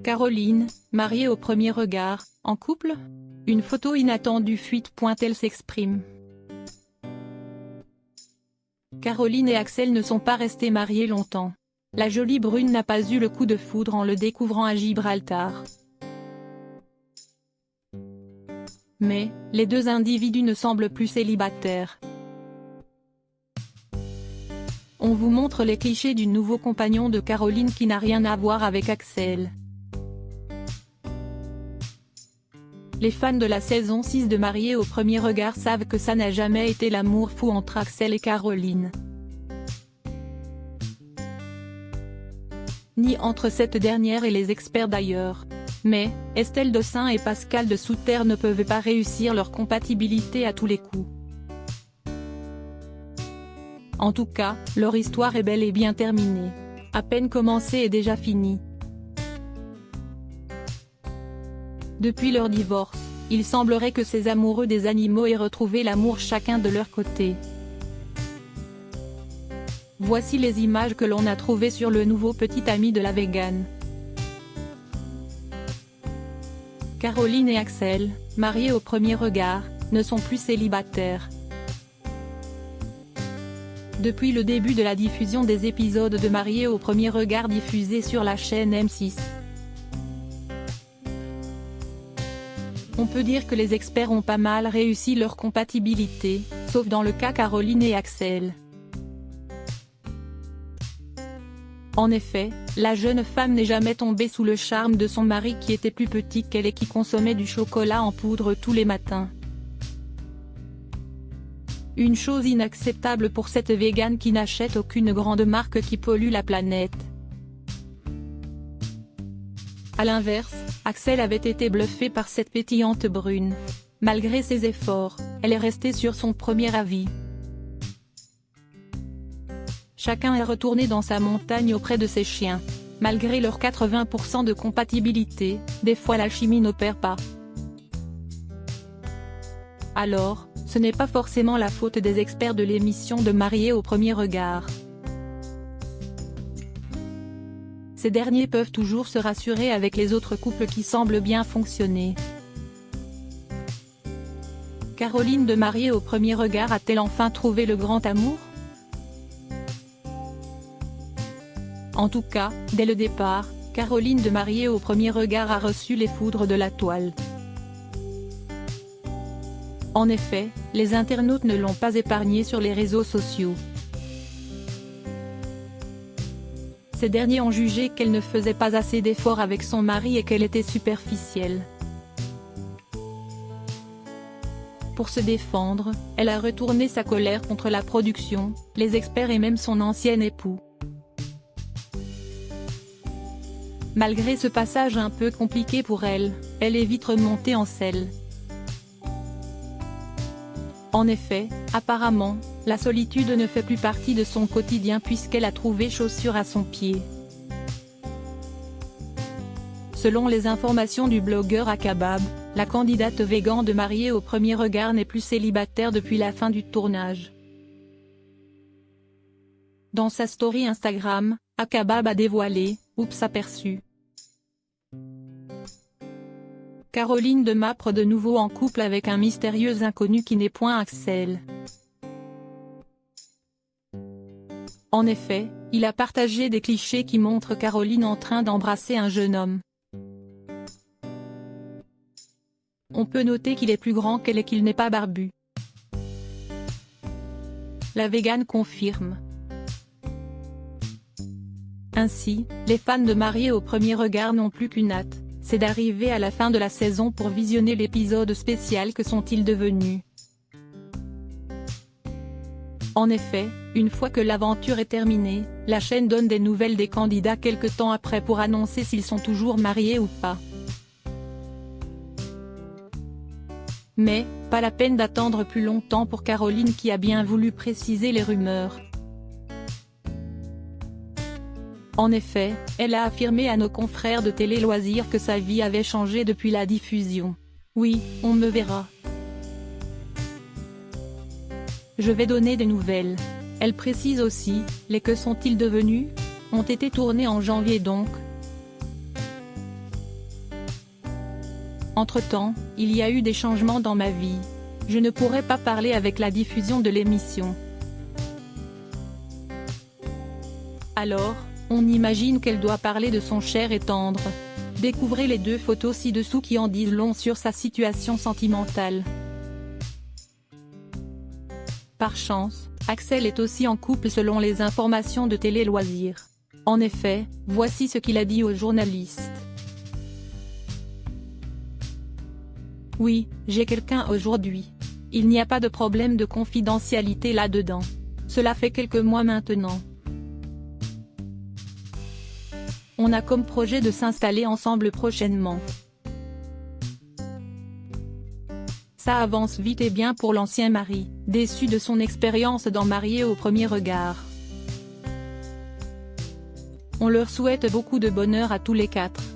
Caroline, mariée au premier regard, en couple? Une photo inattendue fuite. Elle s'exprime. Caroline et Axel ne sont pas restés mariés longtemps. La jolie brune n'a pas eu le coup de foudre en le découvrant à Gibraltar. Mais, les deux individus ne semblent plus célibataires. On vous montre les clichés du nouveau compagnon de Caroline qui n'a rien à voir avec Axel. Les fans de la saison 6 de Mariés au premier regard savent que ça n'a jamais été l'amour fou entre Axel et Caroline. Ni entre cette dernière et les experts d'ailleurs. Mais, Estelle Dossin et Pascal de Souterre ne peuvent pas réussir leur compatibilité à tous les coups. En tout cas, leur histoire est bel et bien terminée. À peine commencée et déjà finie. Depuis leur divorce, il semblerait que ces amoureux des animaux aient retrouvé l'amour chacun de leur côté. Voici les images que l'on a trouvées sur le nouveau petit ami de la végane. Caroline et Axel, mariés au premier regard, ne sont plus célibataires. Depuis le début de la diffusion des épisodes de Mariés au premier regard diffusés sur la chaîne M6. On peut dire que les experts ont pas mal réussi leur compatibilité, sauf dans le cas Caroline et Axel. En effet, la jeune femme n'est jamais tombée sous le charme de son mari qui était plus petit qu'elle et qui consommait du chocolat en poudre tous les matins. Une chose inacceptable pour cette végane qui n'achète aucune grande marque qui pollue la planète. A l'inverse, Axel avait été bluffé par cette pétillante brune. Malgré ses efforts, elle est restée sur son premier avis. Chacun est retourné dans sa montagne auprès de ses chiens. Malgré leurs 80% de compatibilité, des fois l'alchimie n'opère pas. Alors, ce n'est pas forcément la faute des experts de l'émission de Mariés au premier regard. Ces derniers peuvent toujours se rassurer avec les autres couples qui semblent bien fonctionner. Caroline de Mariés au premier regard a-t-elle enfin trouvé le grand amour? En tout cas, dès le départ, Caroline de Mariés au premier regard a reçu les foudres de la toile. En effet, les internautes ne l'ont pas épargnée sur les réseaux sociaux. Ces derniers ont jugé qu'elle ne faisait pas assez d'efforts avec son mari et qu'elle était superficielle. Pour se défendre, elle a retourné sa colère contre la production, les experts et même son ancien époux. Malgré ce passage un peu compliqué pour elle, elle est vite remontée en selle. En effet, apparemment, la solitude ne fait plus partie de son quotidien puisqu'elle a trouvé chaussure à son pied. Selon les informations du blogueur Akabab, la candidate végane de Mariés au premier regard n'est plus célibataire depuis la fin du tournage. Dans sa story Instagram, Akabab a dévoilé « Oups aperçu ». Caroline de Mapre de nouveau en couple avec un mystérieux inconnu qui n'est point Axel. En effet, il a partagé des clichés qui montrent Caroline en train d'embrasser un jeune homme. On peut noter qu'il est plus grand qu'elle et qu'il n'est pas barbu. La végane confirme. Ainsi, les fans de Mariés au premier regard n'ont plus qu'une hâte, c'est d'arriver à la fin de la saison pour visionner l'épisode spécial Que sont-ils devenus? En effet, une fois que l'aventure est terminée, la chaîne donne des nouvelles des candidats quelque temps après pour annoncer s'ils sont toujours mariés ou pas. Mais, pas la peine d'attendre plus longtemps pour Caroline qui a bien voulu préciser les rumeurs. En effet, elle a affirmé à nos confrères de Télé Loisirs que sa vie avait changé depuis la diffusion. Oui, on me verra. Je vais donner des nouvelles. Elle précise aussi, les Que sont-ils devenus? Ont été tournés en janvier donc. Entre-temps, il y a eu des changements dans ma vie. Je ne pourrais pas parler avec la diffusion de l'émission. Alors, on imagine qu'elle doit parler de son cher et tendre. Découvrez les 2 photos ci-dessous qui en disent long sur sa situation sentimentale. Par chance, Axel est aussi en couple selon les informations de Télé Loisirs. En effet, voici ce qu'il a dit aux journalistes. Oui, j'ai quelqu'un aujourd'hui. Il n'y a pas de problème de confidentialité là-dedans. Cela fait quelques mois maintenant. On a comme projet de s'installer ensemble prochainement. Ça avance vite et bien pour l'ancien mari, déçu de son expérience dans Mariés au premier regard. On leur souhaite beaucoup de bonheur à tous les 4.